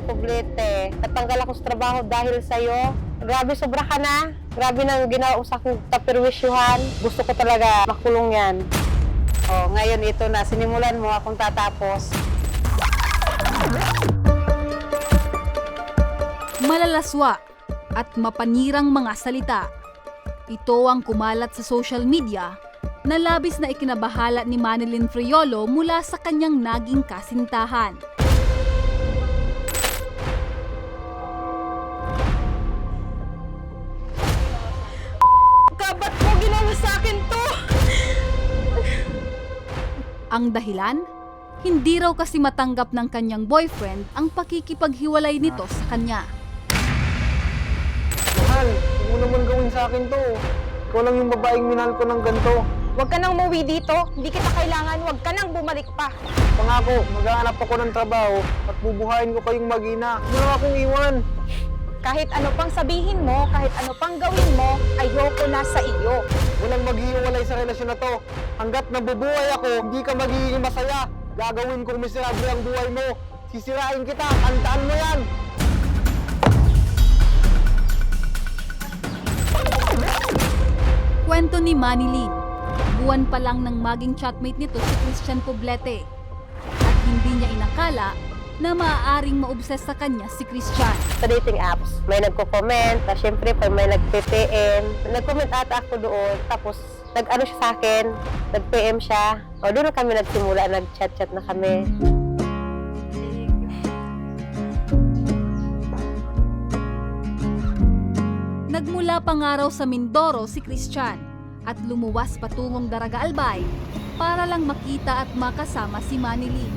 Poblete. Natanggal ako sa trabaho dahil sa'yo. Grabe, sobra ka na. Grabe nang ginawa sa aking kapirwisyuhan. Gusto ko talaga makulong yan. Oh, ngayon ito na, sinimulan mo akong tatapos. Malalaswa at mapanirang mga salita. Ito ang kumalat sa social media na labis na ikinabahala ni Manilyn Friolo mula sa kanyang naging kasintahan. Ba't mo ginawa sa akin to? Ang dahilan? Hindi raw kasi matanggap ng kanyang boyfriend ang pakikipaghiwalay nito sa kanya. Mahal, huwag mo naman gawin sa akin to. Ikaw lang yung babaeng minahal ko ng ganito. Huwag ka nang umuwi dito. Hindi kita kailangan. Huwag ka nang bumalik pa. Pangako, maghahanap ako ng trabaho at bubuhayin ko kayong mag-ina. Huwag mo lang akong iwan. Kahit ano pang sabihin mo, kahit ano pang gawin mo, ayoko na sa iyo. Walang maghihiwalay sa relasyon na to. Hanggat nabubuhay ako, hindi ka magiging masaya. Gagawin kong miserable ang buhay mo. Sisirain kita, tandaan mo yan. Kwento ni Manilyn, buwan pa lang nang maging chatmate nito si Christian Poblete. At hindi niya inakala na maaaring maobses sa kanya si Christian. Sa dating apps, may nagko-comment, na syempre pag may nag-PM, nag-comment ata ako doon, tapos nag-ano siya sa akin, nag-PM siya. O doon na kami nagsimula, nag-chat-chat na kami. Nagmula pa nga raw sa Mindoro si Christian at lumuwas patungong Daraga Albay para lang makita at makasama si Manilyn.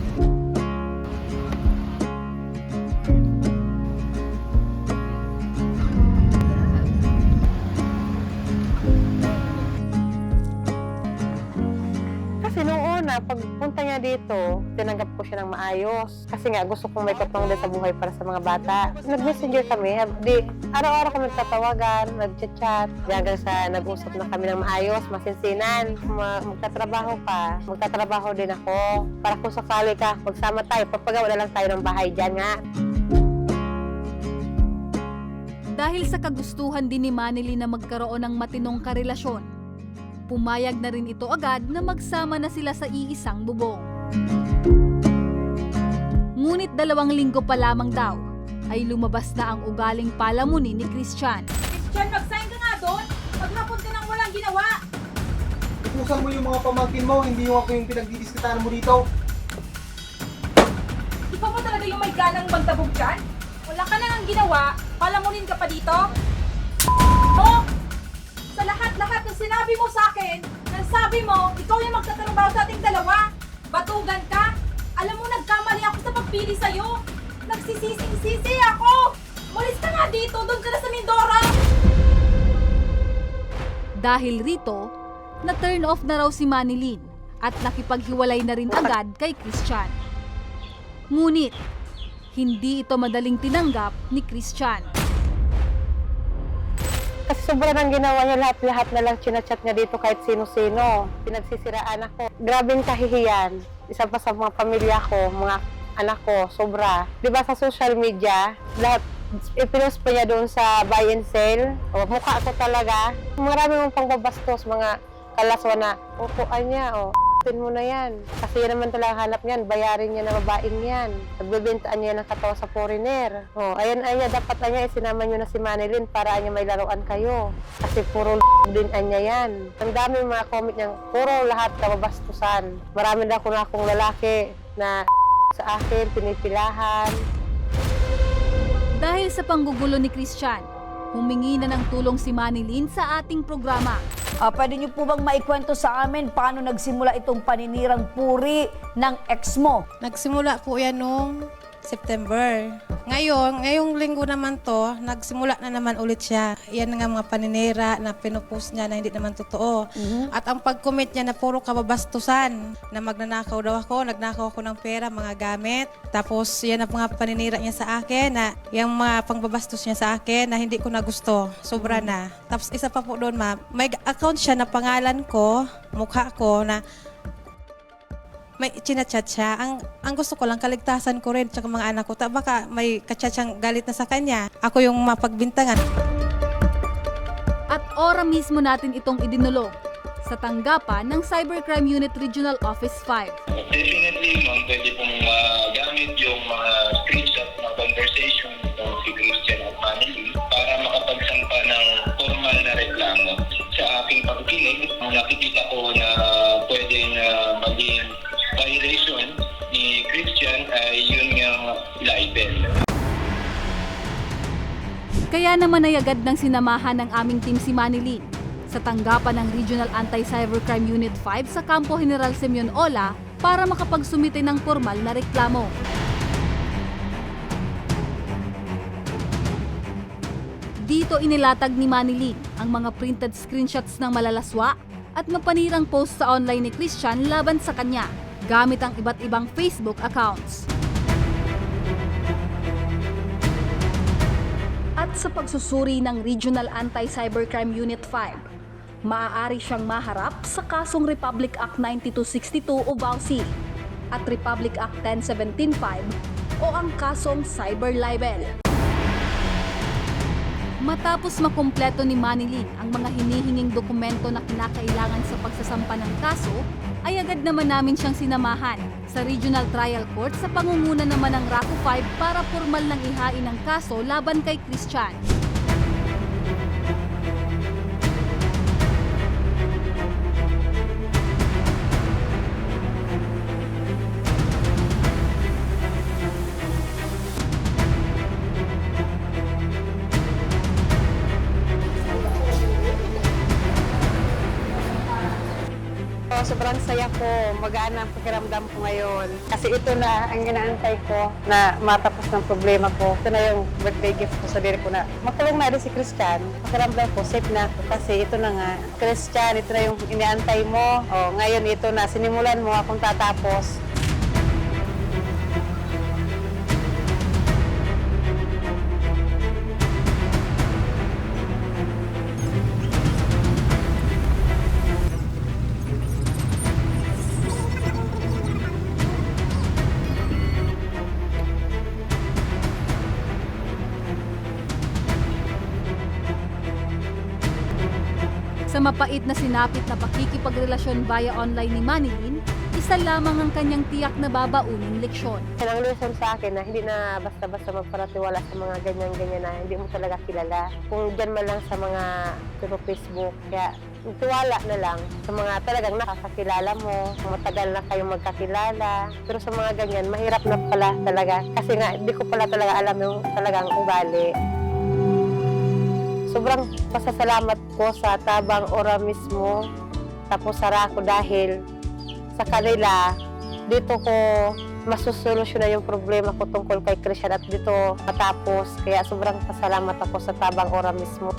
Kasi noong una, pagpunta niya dito, tinanggap ko siya ng maayos. Kasi nga, gusto kong may katulong din sa buhay para sa mga bata. Nag-messenger kami, araw-araw kami nagtatawagan, nag-chat-chat. Hanggang sa nag-usap na kami ng maayos, masinsinan. Magtatrabaho ka, magtatrabaho din ako. Para kung sakali ka, magsama tayo, papagawa na lang tayo ng bahay dyan nga. Dahil sa kagustuhan din ni Manilyn na magkaroon ng matinong karelasyon, pumayag na rin ito agad na magsama na sila sa iisang bubong. Ngunit 2 linggo pa lamang daw ay lumabas na ang ugaling palamunin ni Christian. Christian, mag-sign ka nga doon. Maghapon ka nang walang ginawa. Utusan mo yung mga pamangkin mo, hindi yung ako yung pinagdidiskitahan mo dito. Ikaw ba talaga yung may ganang magtabog dyan? Wala ka nang ginawa. Palamunin ka pa dito. Oh! Sa lahat-lahat ng sinabi mo sa akin, nasabi mo, ikaw yung magtatrabaho sa ating dalawa. Batugan ka. Alam mo, nagkamali ako sa pagpili sa'yo. Nagsisising-sisi ako. Umalis ka nga dito, doon ka na sa Mindoro. Dahil rito, na-turn off na raw si Manilyn at nakipaghiwalay na rin agad kay Christian. Ngunit, hindi ito madaling tinanggap ni Christian. Kasi sobrang nang ginawa niya, lahat-lahat na lang chinachat niya dito kahit sino-sino. Pinagsisiraan ako. Grabing kahihiyan. Isa pa sa mga pamilya ko, mga anak ko, sobra. Di ba sa social media, lahat ipinost pa niya doon sa buy and sell. O, mukha ko talaga. Marami mong pangbabastos, mga kalaswa na, upuan niya, o, mo na yan. Kasi yan naman talaga hanap niyan, bayarin niya na babaeng yan. Nagbebintaan niya ng katawa sa foreigner. O, ayan, dapat isinama niyo na si Manilyn para niya may laruan kayo. Kasi puro din niya yan. Ang dami mga comment niya, puro lahat kababastusan. Marami na akong lalaki na sa akin, pinipilahan. Dahil sa panggugulo ni Christian, humingi na ng tulong si Manilyn sa ating programa. Pwede niyo po bang maikwento sa amin paano nagsimula itong paninirang puri ng ex mo? Nagsimula po yan noong September. Ngayong linggo naman to, nagsimula na naman ulit siya. Yan nga mga paninira na pinupost niya na hindi naman totoo. At ang pag-comment niya na puro kababastusan, na magnanakaw daw ako, nagnakaw ako ng pera, mga gamit. Tapos yan ang mga paninira niya sa akin, na yung mga pangbabastos niya sa akin na hindi ko na gusto. Sobra na. Tapos isa pa po doon, may account siya na pangalan ko, mukha ko, na may chinachat siya. Ang gusto ko lang, kaligtasan ko rin, tsaka mga anak ko. Baka may kachat siyang galit na sa kanya. Ako yung mapagbintangan. At ora mismo natin itong idinulog sa tanggapan ng Cybercrime Unit Regional Office 5. Definitely, ma'am, pwede pong gamit yung mga screenshot ng conversation ng si Christian at Manny para makapagsampa ng formal na reklamo. Sa aking pagkinig, nakikita ko na pwedeng maging violation ni Christian ay yun yung libel. Kaya naman ay agad ng sinamahan ng aming team si Manilyn sa tanggapan ng Regional Anti-Cybercrime Unit 5 sa Campo General Simeon Ola para makapagsumite ng formal na reklamo. Dito inilatag ni Manilyn ang mga printed screenshots ng malalaswa at mapanirang post sa online ni Christian laban sa kanya gamit ang iba't ibang Facebook accounts. At sa pagsusuri ng Regional Anti-Cybercrime Unit 5, maaari siyang maharap sa kasong Republic Act 9262 o VAUC at Republic Act 10175 o ang kasong cyber libel. Matapos makumpleto ni Manilyn ang mga hinihinging dokumento na kinakailangan sa pagsasampa ng kaso, ay agad naman namin siyang sinamahan sa Regional Trial Court sa pangunguna naman ng RACO 5 para formal nang ihain ang kaso laban kay Christian. Sobrang saya ko, magaan ang pakiramdam ko ngayon. Kasi ito na ang ginaantay ko na matapos ng problema ko. Ito na yung birthday gift ko sa diri ko na makulong na rin si Christian. Pakiramdam ko, safe na ako kasi ito na nga. Christian, ito na yung iniantay mo. O, ngayon ito na, sinimulan mo akong tatapos. Sa mapait na sinapit na pakikipagrelasyon via online ni Manilyn, isa lamang ang kanyang tiyak na babauning leksyon. Ang lesson sa akin na hindi na basta-basta magparatiwala sa mga ganyan-ganyan na hindi mo talaga kilala. Kung dyan man lang sa mga Facebook, kaya tiwala na lang sa mga talagang nakakakilala mo, matagal na kayong magkakilala. Pero sa mga ganyan, mahirap na pala talaga. Kasi nga, hindi ko pala talaga alam yung talagang ugali. Sobrang pasasalamat ko sa Tabang Ora mismo, tapos sa RACO dahil sa kanila, dito ko masusolusyonan yung problema ko tungkol kay Christian at dito matapos. Kaya sobrang pasalamat ako sa Tabang Ora mismo.